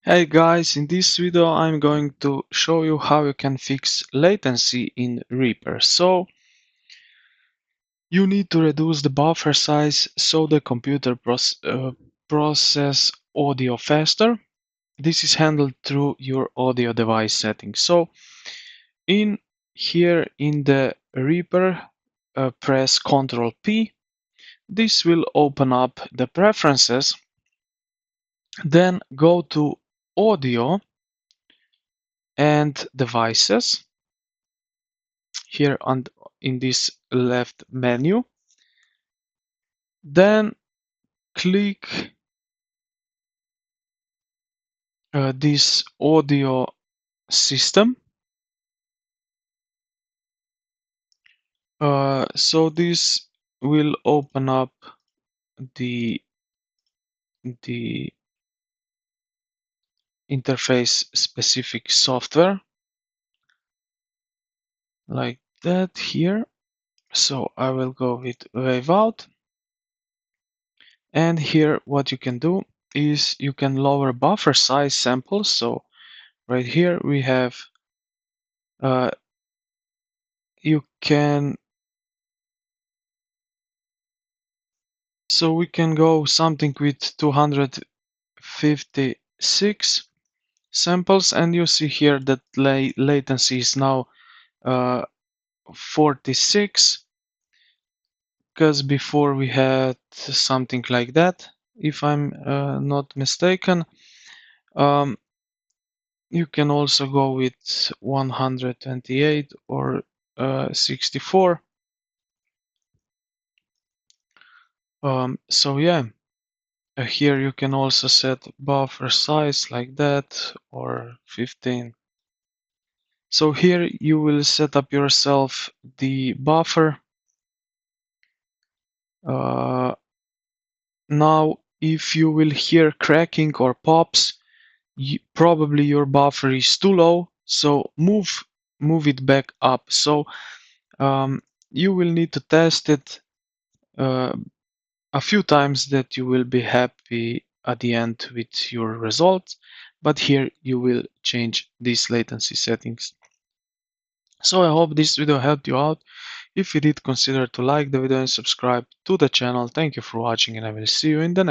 Hey guys, in this video I'm going to show you how you can fix latency in Reaper. So you need to reduce the buffer size so the computer process audio faster. This is handled through your audio device settings. So in here in the Reaper, press Ctrl P. This will open up the preferences. Then go to Audio and Devices. Here in this left menu, then click this audio system. So this will open up the interface specific software like that here. So I will go with wave out. And here what you can do is you can lower buffer size samples. So right here we have you can so we can go something with 256 samples, and you see here that latency is now 46, because before we had something like that, if I'm not mistaken. You can also go with 128 or 64. So yeah, here you can also set buffer size like that, or 15. So here you will set up yourself the buffer. Now if you will hear cracking or pops, probably your buffer is too low, so move it back up. So you will need to test it a few times that you will be happy at the end with your results, but here you will change these latency settings. So I hope this video helped you out. If you did, consider to like the video and subscribe to the channel. Thank you for watching, and I will see you in the next